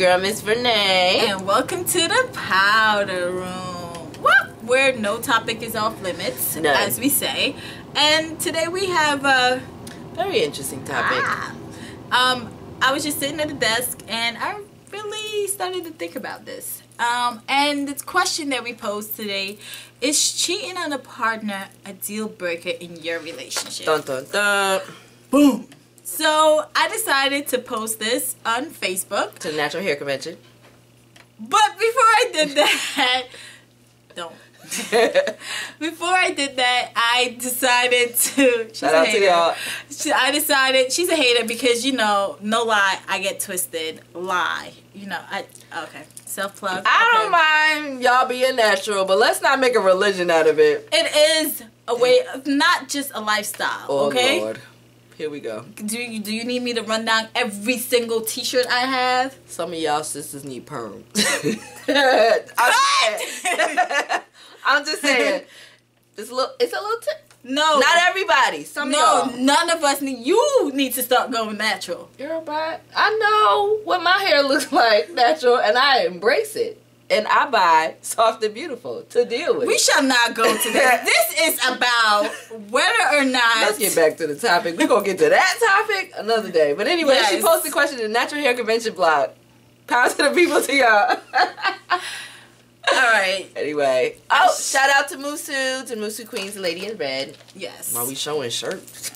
girl, Miss Renee. And welcome to the Powder Room. Well, where no topic is off limits, as we say. And today we have a very interesting topic. I was just sitting at the desk and I really started to think about this. And the question that we posed today is: cheating on a partner a deal breaker in your relationship? Dun dun dun. Boom. So I decided to post this on Facebook to the Natural Hair Convention. But before I did that, before I did that, I decided to. Shout out to y'all. I decided she's a hater because, you know, no lie, I get twisted. Lie, you know. Okay, self plug. I don't mind y'all being natural, but let's not make a religion out of it. It is a way, not just a lifestyle. Oh, okay. Lord. Here we go. Do you need me to run down every single T-shirt I have? Some of y'all sisters need perm. I'm just saying. It's a little No. Not everybody. Some of y'all. None of us need. You need to start going natural. You're right. I know what my hair looks like natural, and I embrace it. And I buy Soft and Beautiful to deal with. We shall not go to this. This is about whether or not... Let's get back to the topic. We're going to get to that topic another day. But anyway, yes. She posted a question in the Natural Hair Convention blog. Power to the people, to y'all. Alright. Anyway. Shout out to Musu, to Musu Queens, the lady in red. Yes. While we showing shirts.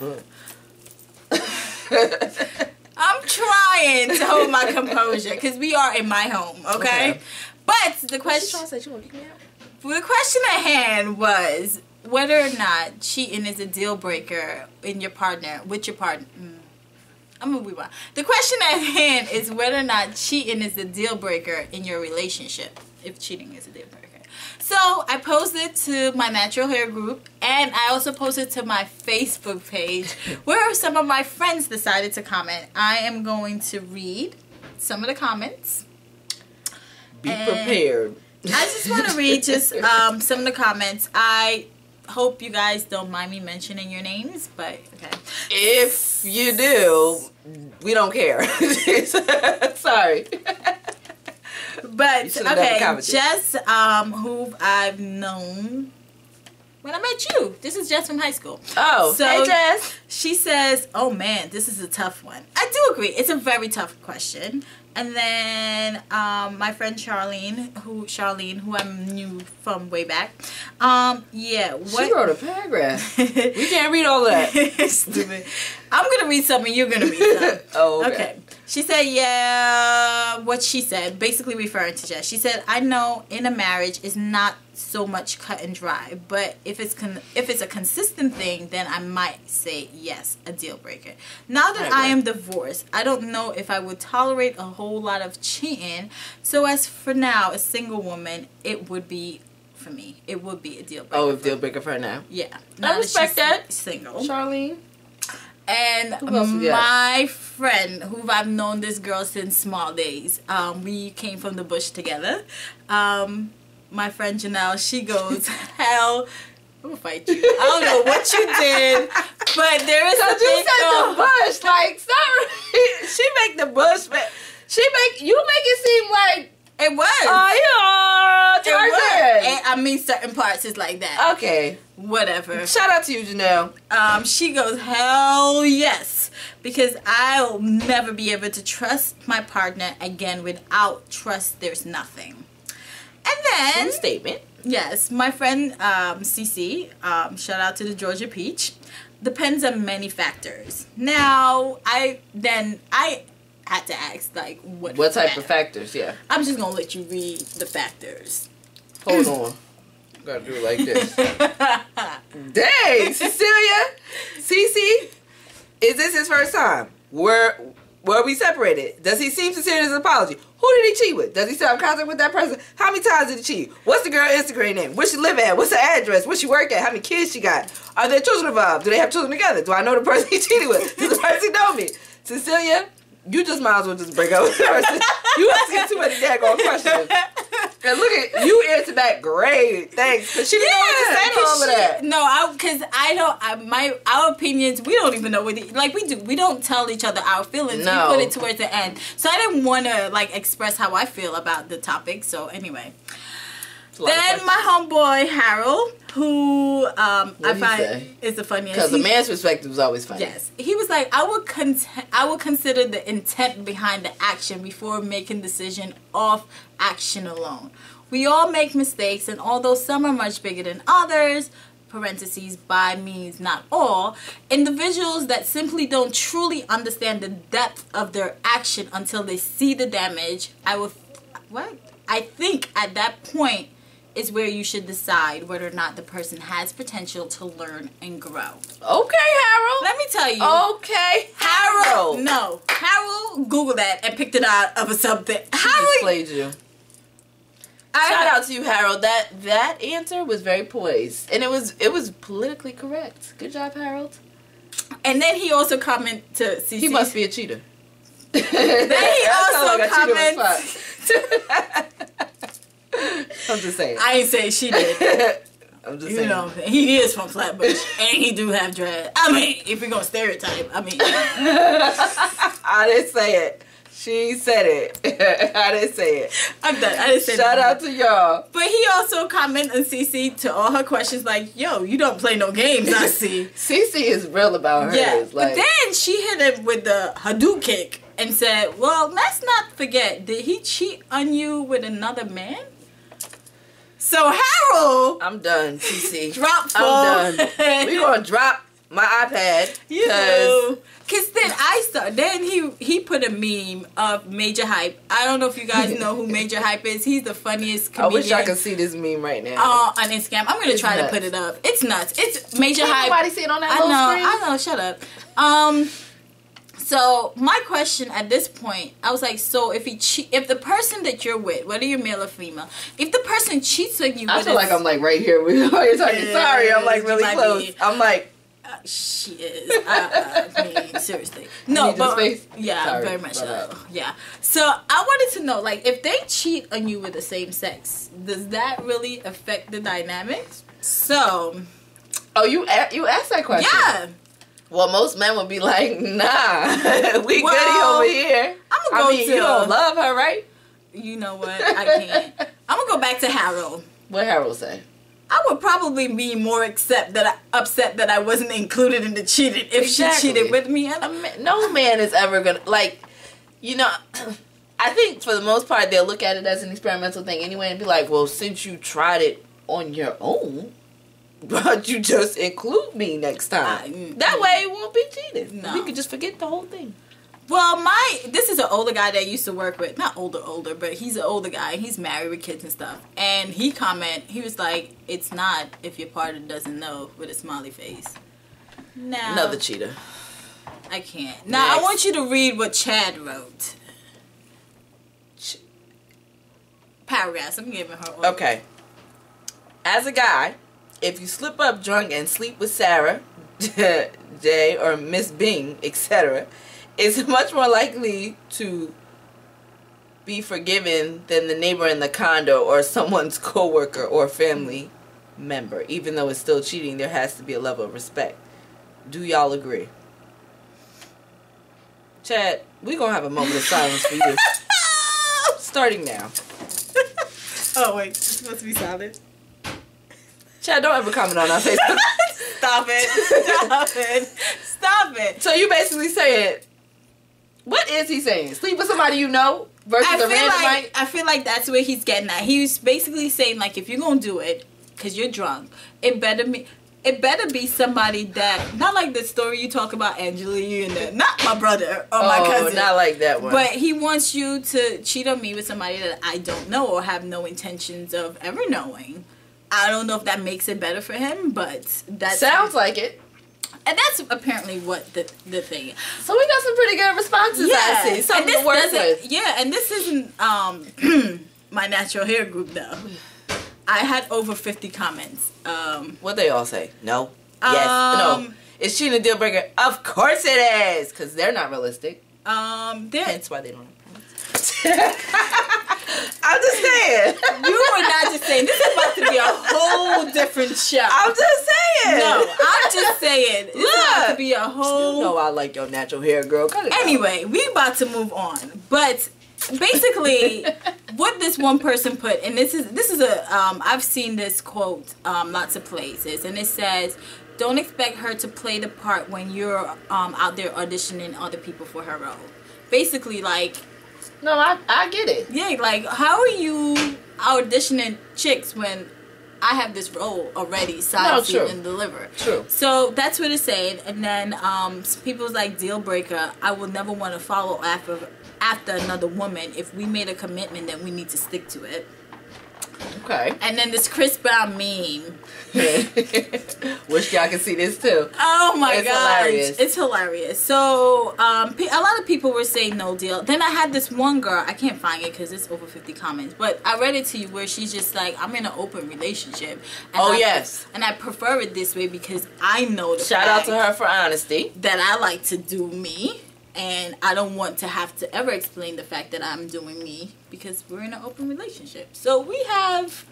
I'm trying to hold my composure because we are in my home, okay? But the question, the question at hand was whether or not cheating is a deal breaker in your partner, with your partner. I'm gonna rewind. The question at hand is whether or not cheating is a deal breaker in your relationship. If cheating is a deal breaker. So I posted to my natural hair group, and I also posted to my Facebook page where some of my friends decided to comment. I am going to read some of the comments. Be prepared. I just want to read just some of the comments. I hope you guys don't mind me mentioning your names, but okay. If you do, we don't care. Sorry. But okay, Jess, who I've known when I met you. This is Jess from high school. Oh, so, hey Jess. She says, "Oh man, this is a tough one." I do agree. It's a very tough question. And then my friend Charlene, who I knew from way back. Yeah. She wrote a paragraph. We can't read all that. Stupid. I'm gonna read some and you're gonna read some. Oh, okay. She said, yeah, what she said, basically referring to Jess. She said, I know in a marriage is not so much cut and dry, but if it's a consistent thing, then I might say yes, a deal breaker. Now that I am divorced, I don't know if I would tolerate a whole lot of cheating. So as for now, a single woman, it would be, for me, it would be a deal breaker. Oh, a deal breaker for her now? Yeah. I respect that. Single. Charlene. And my friend, who I've known this girl since small days, we came from the bush together. My friend Janelle, she goes, hell, I'm gonna fight you. I don't know what you did, but there is a thing called the bush. Like, sorry, she make the bush, but you make it seem like it was. Oh, yeah, Tarzan. I mean, certain parts is like that. Okay. Whatever. Shout out to you, Janelle. She goes, hell yes. Because I'll never be able to trust my partner again. Without trust, there's nothing. And then... True statement. Yes, my friend Cece, shout out to the Georgia Peach. Depends on many factors. Now, I had to ask, like, what type of factors, yeah. I'm just going to let you read the factors. Hold on. Gotta do it like this. Dang, Cecilia, Cece, is this his first time? Were we separated? Does he seem sincere in his apology? Who did he cheat with? Does he still have contact with that person? How many times did he cheat? What's the girl's Instagram name? Where she live at? What's her address? Where she work at? How many kids she got? Are there children involved? Do they have children together? Do I know the person he cheated with? Does the person know me? Cecilia, you just might as well just break up with the person. You asking too many daggone questions. And look at you answered that great. Thanks. Cause she didn't know what to say to all of that. No, because our opinions, we don't even know what we don't tell each other our feelings. No. We put it towards the end. So I didn't want to like express how I feel about the topic. So anyway. Then my homeboy Harold, who I find is the funniest. Because the man's perspective was always funny. Yes, he was like, I would consider the intent behind the action before making decision off action alone. We all make mistakes, and although some are much bigger than others, parentheses by means not all, individuals that simply don't truly understand the depth of their action until they see the damage, I think at that point is where you should decide whether or not the person has potential to learn and grow. Okay, Harold. Let me tell you. Okay, Harold. No, Harold Googled that and picked it out of something. Harold played you. Shout out to you, Harold. That answer was very poised, and it was politically correct. Good job, Harold. And then he also commented to CC. He must be a cheater. Then he also commented. I'm just saying. I ain't saying she did. I'm just saying. You know, he is from Flatbush, and he do have dread. I mean, if we're gonna stereotype, I mean. I didn't say it. She said it. I didn't say it. I'm done. I didn't say Shout out to y'all. But he also commented on CC to all her questions like, yo, you don't play no games, I see. CC is real about hers. Yeah. Like, but then she hit him with the Hadouken kick and said, well, let's not forget, did he cheat on you with another man? So Harold, I'm done, CC. Drop phone. I'm done. We gonna drop my iPad. You know. Cause then he put a meme of Major Hype. I don't know if you guys know who Major Hype is. He's the funniest comedian. I wish I could see this meme right now. On Instagram. I'm gonna try to put it up. It's nuts. It's Major Hype. Nobody see it on that little screen. I know. Shut up. So my question at this point, I was like, so if the person that you're with, whether you're male or female, if the person cheats on you, I feel like I'm like right here with while you're talking. Yeah, sorry, I'm like really close. I'm like. She is. I mean, seriously. No, but yeah, sorry, very much so. Yeah. So I wanted to know, like, if they cheat on you with the same sex, does that really affect the dynamics? So. Oh, you asked that question. Yeah. Well, most men would be like, nah, we goody over here. You don't love her, right? You know what? I can't. I'm gonna go back to Harold. What Harold say? I would probably be more upset that I wasn't included in the cheating if she cheated with me. No man is ever gonna, like, you know. I think for the most part they'll look at it as an experimental thing anyway and be like, well, since you tried it on your own, but you just include me next time. That way it won't be cheating. No. We could just forget the whole thing. Well, this is an older guy that I used to work with. Not older, but he's an older guy. He's married with kids and stuff. And he was like, it's not if your partner doesn't know, with a smiley face. Now, another cheater. I can't. Now, I want you to read what Chad wrote. Paragraphs. I'm giving her order. Okay. As a guy, if you slip up drunk and sleep with Sarah, Jay, or Miss Bing, etc., it's much more likely to be forgiven than the neighbor in the condo or someone's coworker or family member. Even though it's still cheating, there has to be a level of respect. Do y'all agree? Chad, we're going to have a moment of silence for you. Starting now. Oh, wait. It's supposed to be silent. Chad, don't ever comment on our Facebook. Stop it. Stop it. So you basically saying, what is he saying? Sleep with somebody you know versus a random night? I feel like that's where he's getting at. He was basically saying, like, if you're going to do it because you're drunk, it better be somebody that, not like the story you talk about, Angela, not my brother or my cousin. Not like that one. But he wants you to cheat on me with somebody that I don't know or have no intentions of ever knowing. I don't know if that makes it better for him, but that sounds like it. And that's apparently what the thing is. So we got some pretty good responses, I see. Something to work with. Yeah, and this isn't my natural hair group, though. I had over 50 comments. What they all say? No. Yes. No. Is cheating a deal breaker? Of course it is, because they're not realistic. Hence why they don't have I'm just saying. You are not just saying. This is about to be a whole different show. I'm just saying. No, I'm just saying. It's about to be a whole... You know I like your natural hair, girl. Cut it Anyway, we about to move on. But basically, what this one person put, and this is a, I've seen this quote lots of places, and it says, don't expect her to play the part when you're out there auditioning other people for her role. Basically, like... No, I get it. Yeah, like, how are you auditioning chicks when I have this role already signed, sealed, and delivered? True. So that's what it's saying. And then people's like, deal breaker, I will never want to follow after another woman. If we made a commitment, then we need to stick to it. Okay. And then this Chris Brown meme. Wish y'all could see this too. Oh my god, hilarious. It's hilarious. So a lot of people were saying no deal. Then I had this one girl, I can't find it because it's over 50 comments, but I read it to you where she's just like, I'm in an open relationship. And yes. And I prefer it this way because I know the Shout out to her for honesty. That I like to do me. And I don't want to have to ever explain the fact that I'm doing me because we're in an open relationship. So we have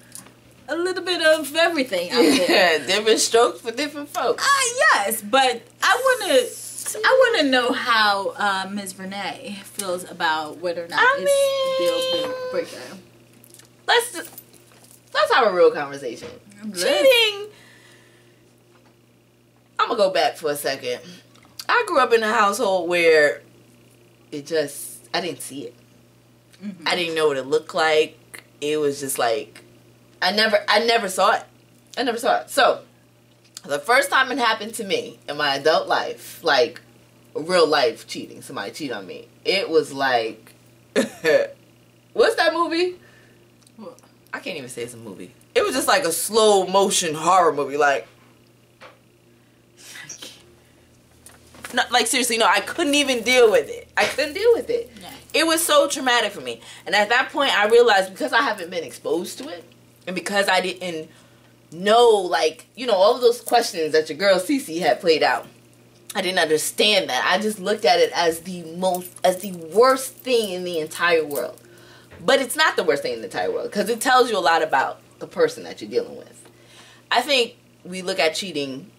a little bit of everything out there. Different strokes for different folks. Yes, but I wanna know how Ms. Renee feels about whether or not it's deal breaker. Let's have a real conversation. Cheating. I'm gonna go back for a second. I grew up in a household where I didn't see it. Mm-hmm. I didn't know what it looked like. It was just like, I never saw it. I never saw it. So, the first time it happened to me in my adult life, like real life cheating, somebody cheated on me, it was like, what's that movie? What? I can't even say it's a movie. It was just like a slow motion horror movie, like, no, like seriously, no, I couldn't even deal with it. I couldn't deal with it. Yeah. It was so traumatic for me. And at that point, I realized because I haven't been exposed to it, and because I didn't know, like, you know, all of those questions that your girl Cece had played out, I didn't understand that. I just looked at it as the worst thing in the entire world. But it's not the worst thing in the entire world because it tells you a lot about the person that you're dealing with. I think we look at cheating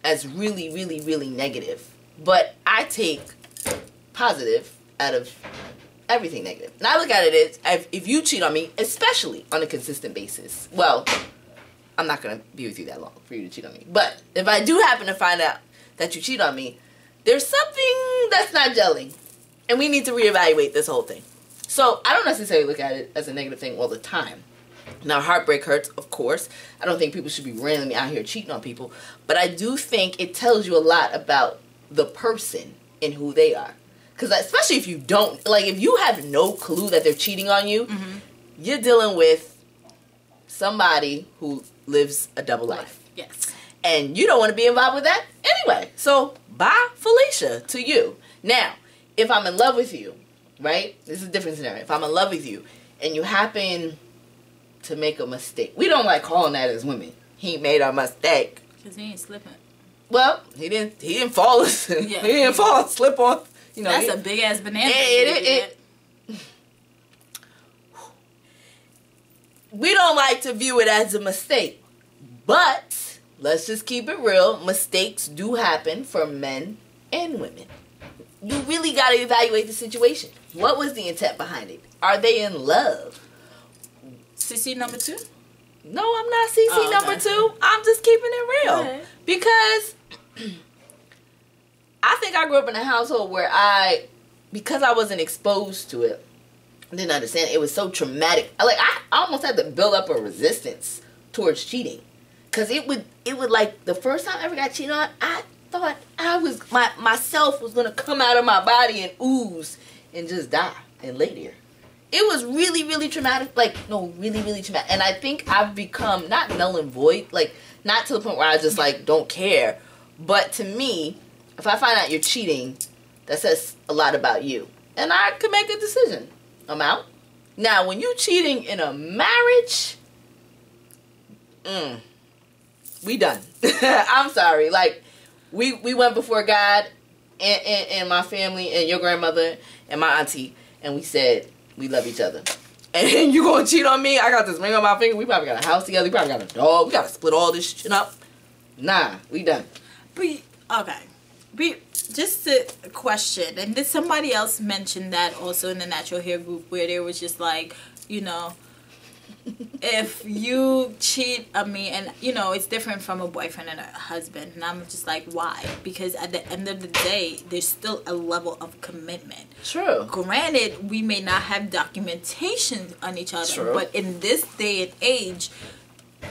as really, really, really negative. But I take positive out of everything negative. And I look at it as, if you cheat on me, especially on a consistent basis, well, I'm not going to be with you that long for you to cheat on me. But if I do happen to find out that you cheat on me, there's something that's not gelling. And we need to reevaluate this whole thing. So I don't necessarily look at it as a negative thing all the time. Now, heartbreak hurts, of course. I don't think people should be randomly out here cheating on people. But I do think it tells you a lot about the person and who they are. Because especially if you don't, like, if you have no clue that they're cheating on you, mm-hmm. you're dealing with somebody who lives a double life. Yes. And you don't want to be involved with that anyway. So, bye, Felicia, to you. Now, if I'm in love with you, right? This is a different scenario. If I'm in love with you and you happen to make a mistake. We don't like calling that as women. He made a mistake. Because he ain't slipping. Well, he didn't fall. Yeah. He didn't fall, slip on. You know, that's a big ass banana. We don't like to view it as a mistake. But let's just keep it real. Mistakes do happen for men and women. You really got to evaluate the situation. What was the intent behind it? Are they in love? CC number 2? No, I'm not CC number 2. I'm just keeping it real. Okay. Because I think I grew up in a household where because I wasn't exposed to it, I didn't understand it. It was so traumatic. I almost had to build up a resistance towards cheating. Because it would like, the first time I ever got cheated on, I thought myself was going to come out of my body and ooze and just die and lay there. It was really, really traumatic. Really, really traumatic. And I think I've become not null and void. Not to the point where I just, don't care. But to me, if I find out you're cheating, that says a lot about you. And I could make a decision. I'm out. Now, when you're cheating in a marriage, we done. I'm sorry. We went before God and my family and your grandmother and my auntie, and we said, we love each other. and you gonna cheat on me? I got this ring on my finger. We probably got a house together. We probably got a dog. We gotta split all this shit up. Nah, we done. Just a question, and then somebody else mentioned that also in the natural hair group, where there was just like, you know, if you cheat on me, and you know it's different from a boyfriend and a husband, and I'm just like, why? Because at the end of the day, there's still a level of commitment. True. Granted, we may not have documentation on each other, True. but in this day and age,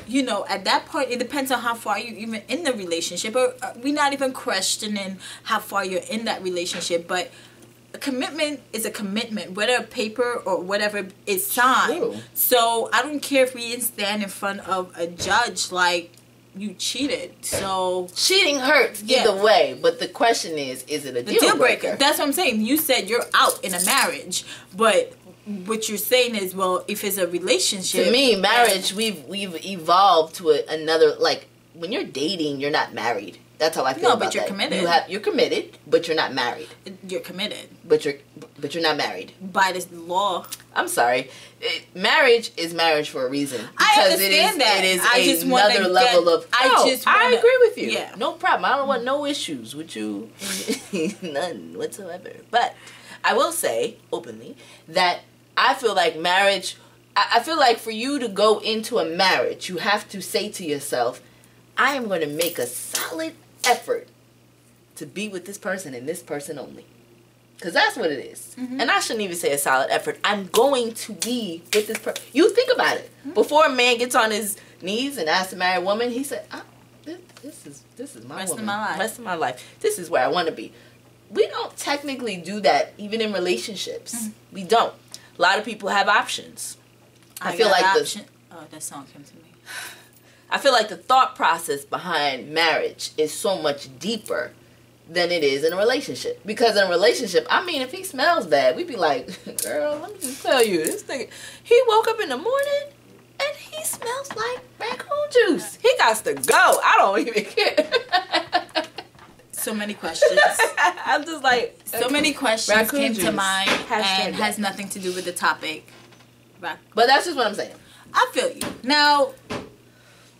you know, at that point, it depends on how far you even in the relationship, or we're not even questioning how far you're in that relationship, but a commitment is a commitment, whether paper or whatever is signed. True. So I don't care if we stand in front of a judge like you cheated. So Cheating hurts either way, but the question is it a deal breaker? That's what I'm saying. You said you're out in a marriage, but what you're saying is, well, if it's a relationship, To me, marriage, we've evolved to another, like, when you're dating, you're not married. That's how I feel about but you're that. committed. You're committed, but you're not married. You're committed But you're not married. by this law. I'm sorry. Marriage is marriage for a reason. I understand that. It is I just another wanna level get- of. I agree with you. Yeah. No problem. I don't want no issues with you. None whatsoever. But I will say openly that I feel like marriage. I feel like for you to go into a marriage, you have to say to yourself, I am going to make a solid effort to be with this person and this person only. Because that's what it is. Mm-hmm. And I shouldn't even say a solid effort. I'm going to be with this person. You think about it. Mm-hmm. Before a man gets on his knees and asks to marry a woman, he said, this is my Rest of woman. my life. Rest of my life. This is where I want to be. We don't technically do that even in relationships. Mm-hmm. We don't. A lot of people have options. I feel got like option. That song came to me. I feel like the thought process behind marriage is so much deeper than it is in a relationship. Because in a relationship, I mean, if he smells bad, we'd be like, girl, let me just tell you, this nigga, he woke up in the morning and he smells like raccoon juice. He got to go. I don't even care. So many questions. I'm just like, So many questions raccoon came to juice. mind Hashtag and has nothing to do with the topic. But that's just what I'm saying. I feel you. Now,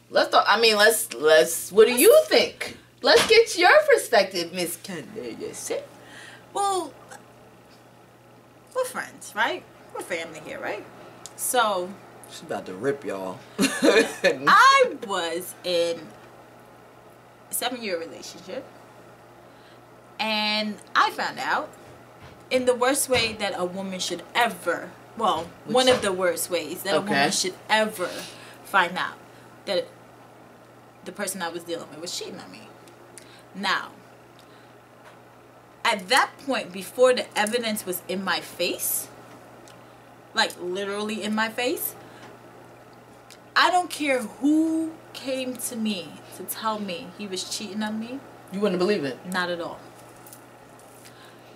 Let's talk. I mean, let's. What do you think? Let's get your perspective, Miss Candace. well, we're friends, right? We're family here, right? So, She's about to rip y'all. I was in a 7-year relationship, and I found out in the worst way that a woman should ever, one of the worst ways that a woman should ever find out that the person I was dealing with was cheating on me. Now, at that point, before the evidence was in my face, like literally in my face, I don't care who came to me to tell me he was cheating on me. You wouldn't believe it. Not at all.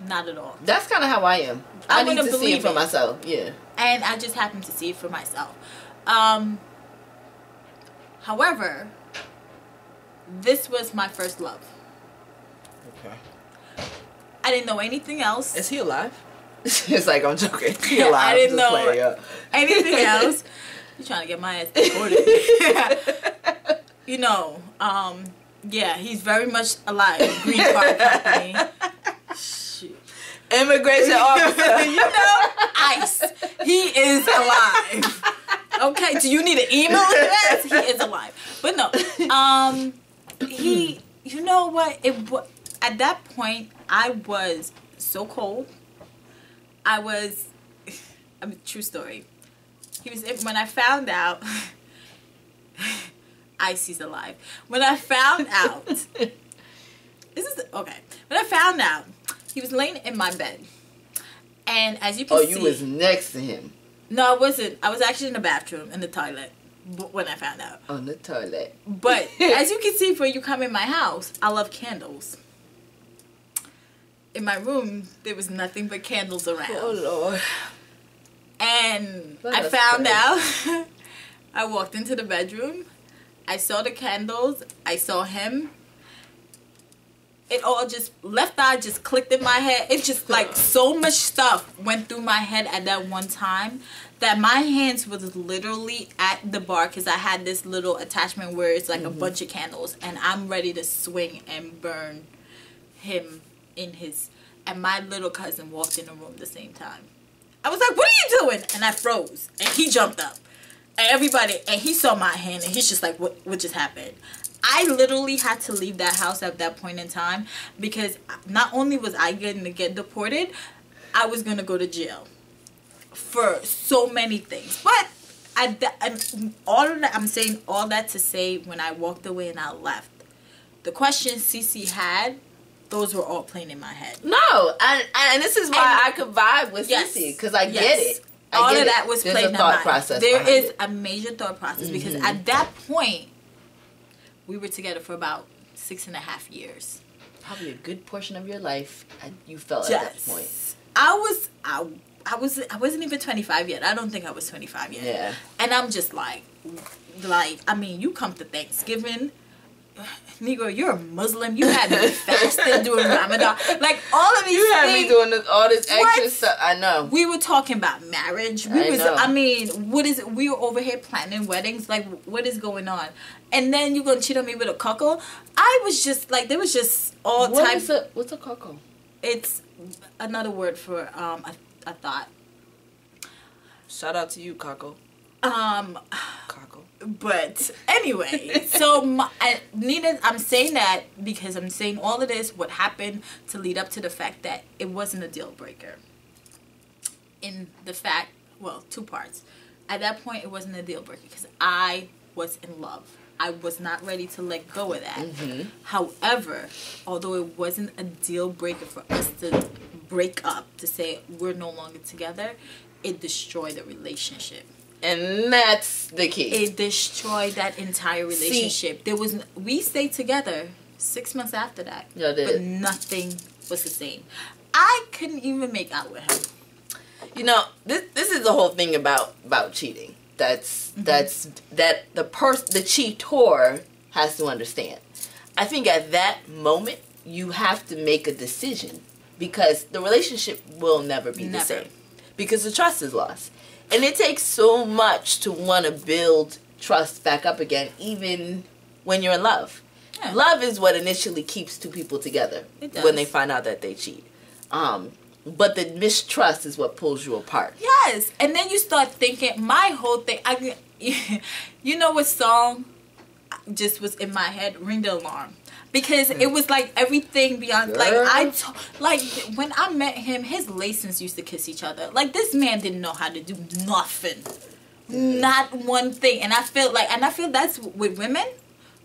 Not at all. That's kind of how I am. I need to see it for myself. Yeah. And I just happened to see it for myself. However, this was my first love. Okay. I didn't know anything else. Is he alive? It's like, I'm joking. He alive. I didn't Just know playing, anything else. You trying to get my ass deported. You know, yeah, he's very much alive. Green card company. Shoot. Immigration officer. You know, ICE. He is alive. Okay, do you need an email address? He is alive. But no, you know what? At that point, I was so cold. True story. When I found out, Icy's alive. When I found out, when I found out, he was laying in my bed. And as you can see. Oh, you was next to him. No, I wasn't. I was actually in the bathroom, in the toilet, when I found out. On the toilet. But as you can see, when you come in my house, I love candles. In my room, there was nothing but candles around. Oh, Lord. And I found out. I walked into the bedroom. I saw the candles. I saw him. it all just, left eye just clicked in my head. It's just like so much stuff went through my head at that one time that my hands was literally at the bar, because I had this little attachment where it's like a bunch of candles, and I'm ready to swing and burn him in his, and my little cousin walked in the room at the same time. I was like, what are you doing? And I froze, and he jumped up, and everybody, and he saw my hand, and he's just like, what just happened? I literally had to leave that house at that point in time, because not only was I going to get deported, I was going to go to jail for so many things. But I'm saying all that to say, when I walked away and I left, the questions Cece had, those were all playing in my head. No, and this is why I could vibe with Cece, because I get it. All of that was playing in my mind. There is a major thought process, because at that point, we were together for about 6.5 years. Probably a good portion of your life, you felt at that point. I wasn't even 25 yet. I don't think I was 25 yet. Yeah. And I'm just like, I mean, you come to Thanksgiving, Negro, you're a Muslim. You had me fasting during Ramadan. Like, all of these things. You had me doing all this extra stuff. I know. We were talking about marriage. I mean, what is it? We were over here planning weddings. Like, what is going on? And then you're going to cheat on me with a cuckoo? I was just, like, there was just all types. What's a cuckoo? It's another word for a thought. Shout out to you, cuckoo. Cuckoo. But anyway, so I'm saying that because I'm saying all of this, what happened to lead up to the fact that it wasn't a deal breaker. In the fact, well, two parts. At that point, it wasn't a deal breaker because I was in love. I was not ready to let go of that. However, although it wasn't a deal breaker for us to break up, to say we're no longer together, it destroyed the relationship. And that's the key. It destroyed that entire relationship. We stayed together 6 months after that. Y'all did. But nothing was the same. I couldn't even make out with him. You know, this is the whole thing about cheating. That's that the cheater has to understand. I think at that moment you have to make a decision, because the relationship will never be the same, because the trust is lost. And it takes so much to want to build trust back up again, even when you're in love. Yeah. Love is what initially keeps two people together when they find out that they cheat. But the mistrust is what pulls you apart. Yes. And then you start thinking, my whole thing, you know what song just was in my head? Ring the Alarm. Because it was like everything beyond, like when I met him, his license used to kiss each other. Like, this man didn't know how to do nothing. Not one thing. And I feel that's with women.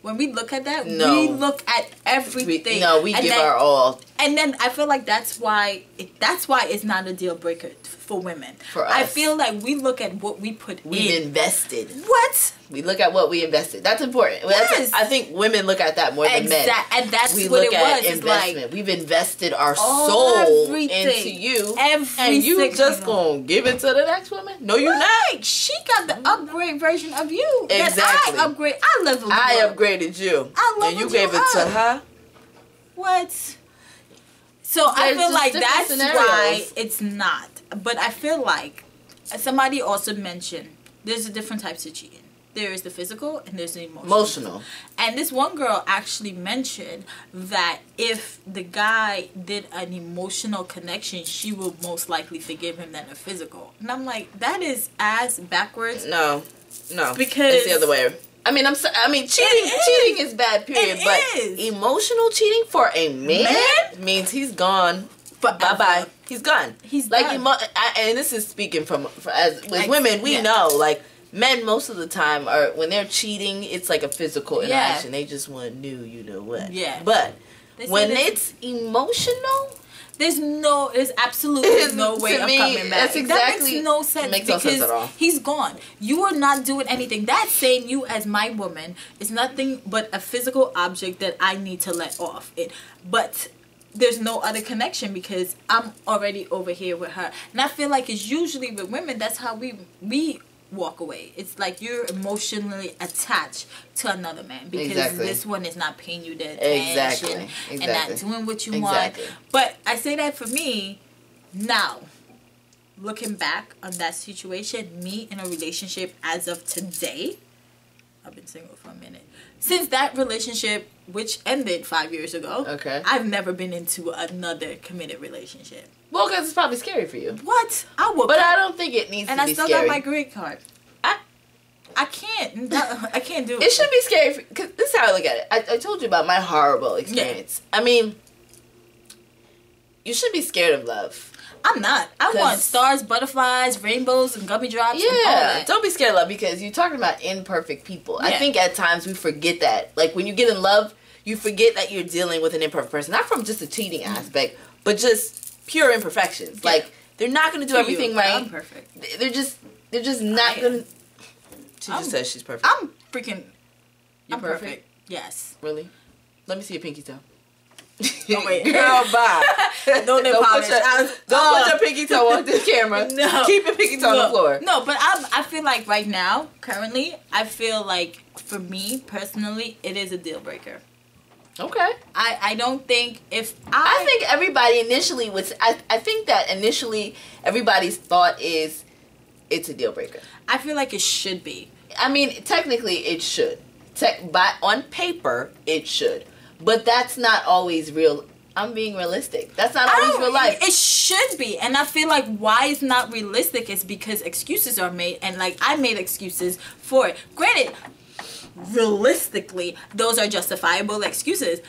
When we look at that, we look at everything. We give our all. And then I feel like that's why it's not a deal breaker for women. For us. I feel like we look at what we put in. We've invested. What? We look at what we invested. That's important. Yes. I think women look at that more than men. And that's we what look it at was. investment. Like, we've invested our soul into you. And you just gonna give it to the next woman? No, you're not. She got the upgrade version of you. Exactly. I leveled you up. Upgraded you. And you gave it to her? What? So I feel like that's why it's not. But I feel like somebody also mentioned there's different types of cheating. There is the physical and there's the emotional. And this one girl actually mentioned that if the guy did an emotional connection, she will most likely forgive him than a physical. And I'm like, that is as backwards. No. Because it's the other way. Cheating is bad, period. But emotional cheating for a man means he's gone. Bye-bye. He's gone. He's like, and this is speaking with women, we know, like, men most of the time when they're cheating, it's like a physical interaction. They just want new, you know what. Yeah. But when it's emotional, there's absolutely no way of coming back. That's exactly, that makes no sense. Makes no sense at all. He's gone. You are not doing anything. That saying you as my woman is nothing but a physical object that I need to let off it. But there's no other connection because I'm already over here with her. And I feel like it's usually with women, that's how we walk away. It's like you're emotionally attached to another man because Exactly. this one is not paying you the attention and not doing what you want. But I say that for me now, looking back on that situation, me in a relationship as of today, I've been single for a minute. Since that relationship, which ended 5 years ago, I've never been into another committed relationship. Well, because it's probably scary for you. What? I would. But I don't think it needs to be scary. And I still got my green card. I can't. I can't do it. It should be scary because this is how I look at it. I told you about my horrible experience. Yeah. I mean, you should be scared of love. I'm not. I want stars, butterflies, rainbows, and gummy drops. Yeah, and all that. Don't be scared of love because you're talking about imperfect people. Yeah. I think at times we forget that. Like when you get in love, you forget that you're dealing with an imperfect person. Not from just a cheating aspect, but just pure imperfections. Yeah. Like they're not going to do everything right. I'm perfect. They're just not going to. She just says she's perfect. I'm freaking. You're perfect? Yes. Really? Let me see your pinky toe. Oh, wait. Girl, bye. Don't put your pinky toe on the camera. No. Keep your pinky toe on the floor. No, but I feel like right now, currently, I feel like for me, personally, it is a deal breaker. Okay. I don't think I think everybody initially was... I think that initially everybody's thought is it's a deal breaker. I feel like it should be. I mean, technically it should. On paper, it should. But that's not always real. I'm being realistic. That's not always real life. It should be. And I feel like why it's not realistic is because excuses are made. And like I made excuses for it. Granted, realistically, those are justifiable excuses.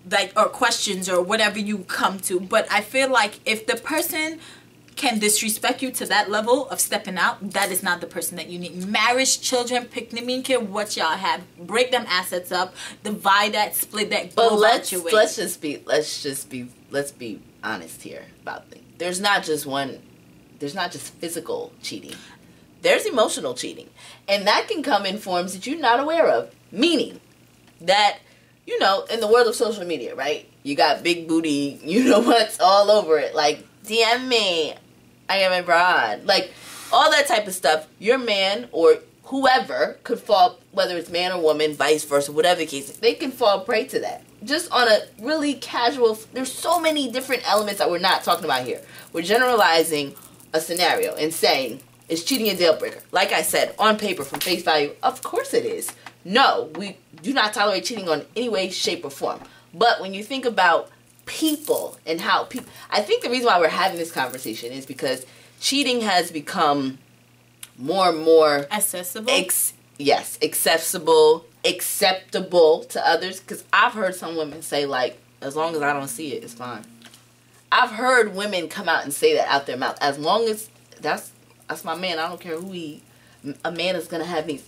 Like, or questions or whatever you come to. But I feel like if the person can disrespect you to that level of stepping out, that is not the person that you need. Marriage, children, picnic, me and kid, what y'all have. Break them assets up, divide that, split that, but let's be honest here about things. There's not just physical cheating. There's emotional cheating. And that can come in forms that you're not aware of. Meaning that, you know, in the world of social media, right? You got big booty, you know what's all over it. Like, DM me. I am a broad. Like, all that type of stuff, your man or whoever could fall, whether it's man or woman, vice versa, whatever the case, they can fall prey to that. Just on a really casual, there's so many different elements that we're not talking about here. We're generalizing a scenario and saying, is cheating a deal breaker? Like I said, on paper, from face value, of course it is. No, we do not tolerate cheating on any way, shape, or form. But when you think about people and how people, I think the reason why we're having this conversation is because cheating has become more and more accessible. Acceptable to others. Because I've heard some women say, like, as long as I don't see it, it's fine. I've heard women come out and say that out their mouth. As long as that's my man, I don't care who a man is gonna have me.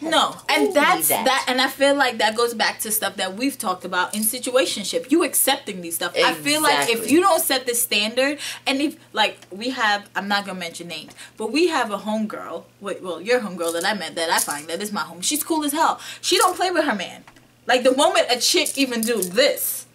No, and that's that, and I feel like that goes back to stuff that we've talked about in situationship. You accepting these stuff. Exactly. I feel like if you don't set the standard, and if like we have, I'm not gonna mention names, but we have a homegirl. Well, your homegirl that I met, that I find that is my home. She's cool as hell. She don't play with her man. Like the moment a chick even do this,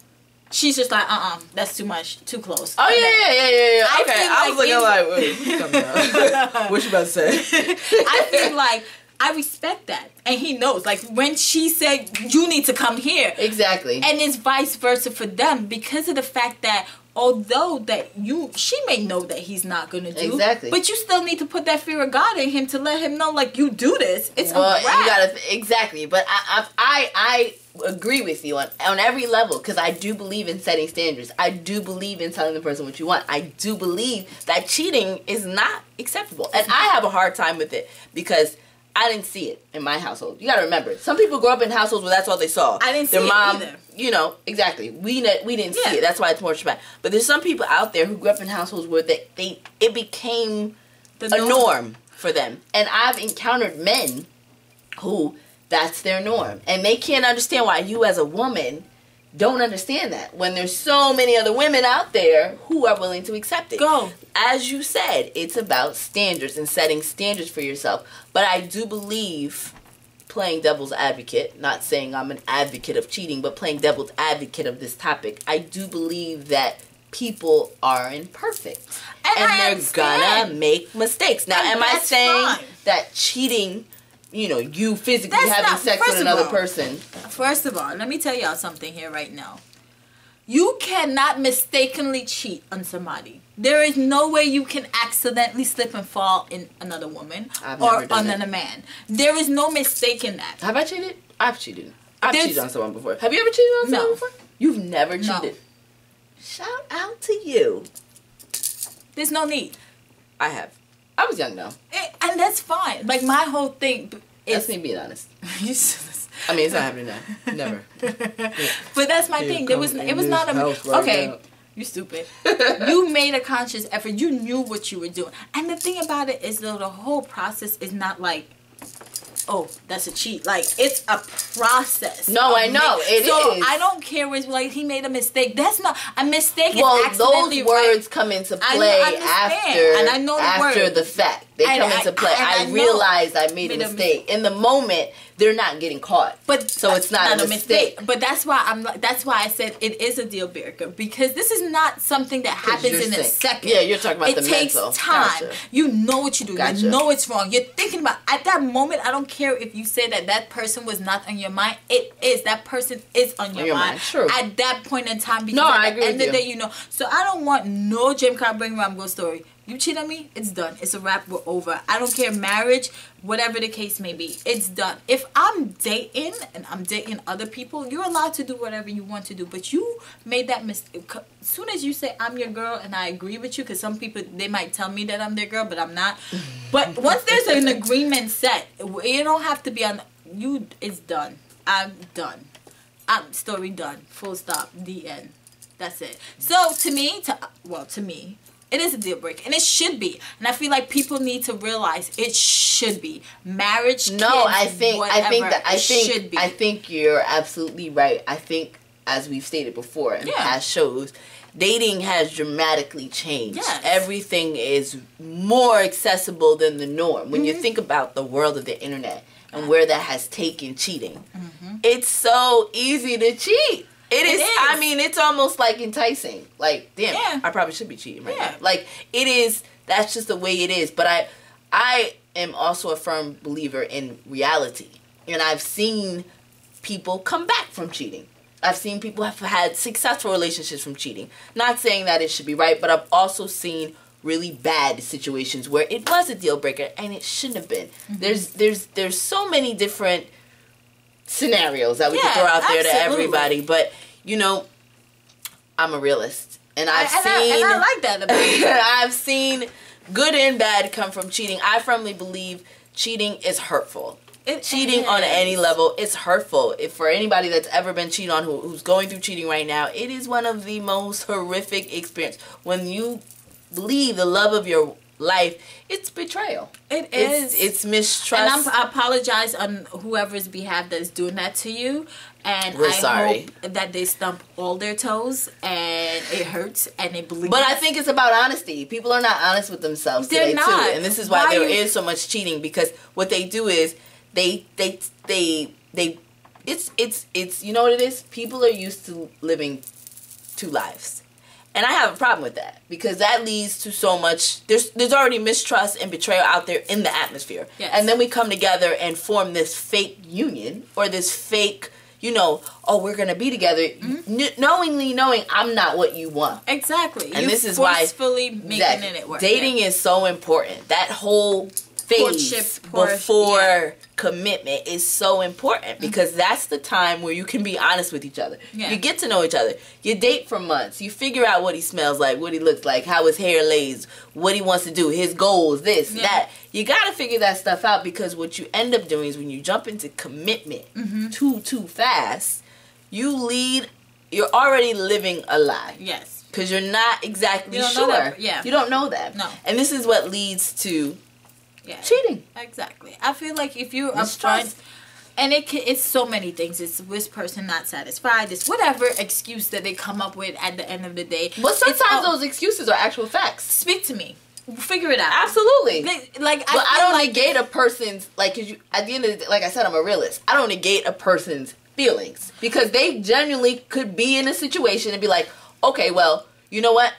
she's just like, that's too much, too close. Oh, yeah. Okay, I was looking like, wait, what's coming out? What you about to say? I feel like I respect that. And he knows. Like, when she said, you need to come here. Exactly. And it's vice versa for them because of the fact that although that she may know that he's not going to do. Exactly. But you still need to put that fear of God in him to let him know, like, you do this. It's a wrap. You gotta, exactly. But I agree with you on every level because I do believe in setting standards. I do believe in telling the person what you want. I do believe that cheating is not acceptable. And I have a hard time with it because I didn't see it in my household. You gotta remember, some people grow up in households where that's all they saw. I didn't see their mom, it either. You know, exactly. We didn't see it. That's why it's more traumatic. But there's some people out there who grew up in households where it became a norm for them. And I've encountered men who that's their norm. And they can't understand why you as a woman don't understand that when there's so many other women out there who are willing to accept it. Go. As you said, it's about standards and setting standards for yourself. But I do believe, playing devil's advocate, not saying I'm an advocate of cheating, but playing devil's advocate of this topic, I do believe that people aren't perfect. And they're gonna make mistakes. Now, am I saying that cheating, you know, you physically having sex with another person? First of all, let me tell y'all something here right now. You cannot mistakenly cheat on somebody. There is no way you can accidentally slip and fall in another woman or on another man. There is no mistake in that. Have I cheated? I've cheated. I've cheated on someone before. Have you ever cheated on someone before? You've never cheated. No. Shout out to you. There's no need. I have. I was young though. And that's fine. Like my whole thing is... That's me being honest. I mean, it's not happening now. Never. But that's my thing. It was not a... Okay. Now. You stupid. You made a conscious effort. You knew what you were doing. And the thing about it is, though, the whole process is not like, oh, that's a cheat. Like, it's a process. No, I know. It is. So, I don't care if, like, he made a mistake. That's not... A mistake is accidentally those words come into play after the fact. They come into play. I realized I made a mistake. In the moment, they're not getting caught. So it's not a mistake. But that's why I said it is a deal breaker, because this is not something that happens in a second. Yeah, you're talking about the mental. It takes time. Gotcha. You know what you do. Gotcha. You know it's wrong. You're thinking about at that moment. I don't care if you say that person was not on your mind. It is. That person is on your mind. True. At that point in time, because at the end of the day, you know. So I don't want no Jim Crow bring around ghost story. You cheat on me, it's done. It's a wrap. We're over. I don't care, marriage, whatever the case may be. It's done. If I'm dating and I'm dating other people, you're allowed to do whatever you want to do. But you made that mistake. As soon as you say, I'm your girl, and I agree with you, because some people, they might tell me that I'm their girl, but I'm not. But once there's an agreement set, you don't have to be on, you, it's done. I'm done. I'm story done. Full stop. The end. That's it. So, to me, it is a deal breaker, and it should be. And I feel like people need to realize it should be. Marriage, kids, I think you're absolutely right. I think, as we've stated before in past shows, dating has dramatically changed. Yes. Everything is more accessible than the norm. When you think about the world of the internet and where that has taken cheating, it's so easy to cheat. It is. I mean, it's almost like enticing. Like, damn, I probably should be cheating right now. Like, it is. That's just the way it is. But I am also a firm believer in reality. And I've seen people come back from cheating. I've seen people have had successful relationships from cheating. Not saying that it should be right, but I've also seen really bad situations where it was a deal breaker and it shouldn't have been. There's so many different scenarios that we can throw out there to everybody, but you know, I'm a realist, and I like that about you. I've seen good and bad come from cheating. I firmly believe cheating is hurtful. Cheating on any level is hurtful. If for anybody that's ever been cheated on, who's going through cheating right now, it is one of the most horrific experiences. When you leave the love of your life, it's betrayal. It is. It's mistrust. And I apologize on whoever's behalf that is doing that to you. And We're sorry. Hope that they stump all their toes and it hurts and it bleeds. But I think it's about honesty. People are not honest with themselves today too. And this is why there is so much cheating, because what they do is it's you know what it is? People are used to living two lives. And I have a problem with that, because that leads to so much. There's already mistrust and betrayal out there in the atmosphere. Yes. And then we come together and form this fake union, or this fake, you know, oh, we're going to be together, knowing I'm not what you want. Exactly. And this is why forcefully making it work. Dating is so important. That whole phase before commitment is so important, because that's the time where you can be honest with each other. You get to know each other. You date for months. You figure out what he smells like, what he looks like, how his hair lays, what he wants to do, his goals, this, that. You got to figure that stuff out, because what you end up doing is when you jump into commitment too fast, you're already living a lie. Yes. Because you're not exactly sure. You don't know that. No. And this is what leads to cheating. Exactly. I feel like if you're upfront, and it's so many things. It's this person not satisfied. It's whatever excuse that they come up with at the end of the day. But sometimes those excuses are actual facts. Speak to me. Figure it out. Absolutely. Like, I don't negate a person's, like, cause at the end of the day, like I said, I'm a realist. I don't negate a person's feelings, because they genuinely could be in a situation and be like, okay, well, you know what?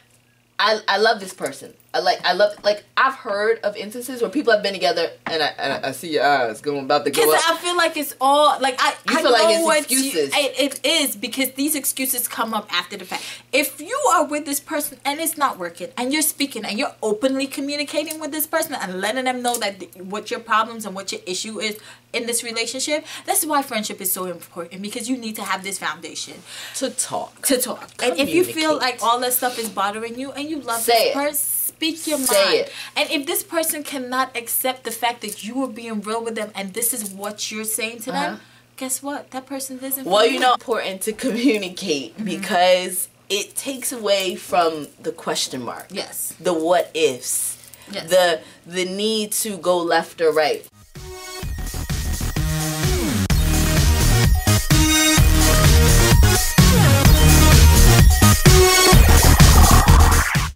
I love this person. I've heard of instances where people have been together, and I see your eyes going about to go up. Because I feel like it's all like I feel know like it's what excuses. It is, because these excuses come up after the fact. If you are with this person and it's not working, and you're speaking and you're openly communicating with this person and letting them know that what your problems and what your issue is in this relationship, that's why friendship is so important, because you need to have this foundation to talk. And if you feel like all that stuff is bothering you and you love Say this person, speak your mind. It. And if this person cannot accept the fact that you are being real with them and this is what you're saying to them, guess what? That person isn't. Well, you know, it's important to communicate because it takes away from the question mark. Yes. The what ifs. Yes. The need to go left or right.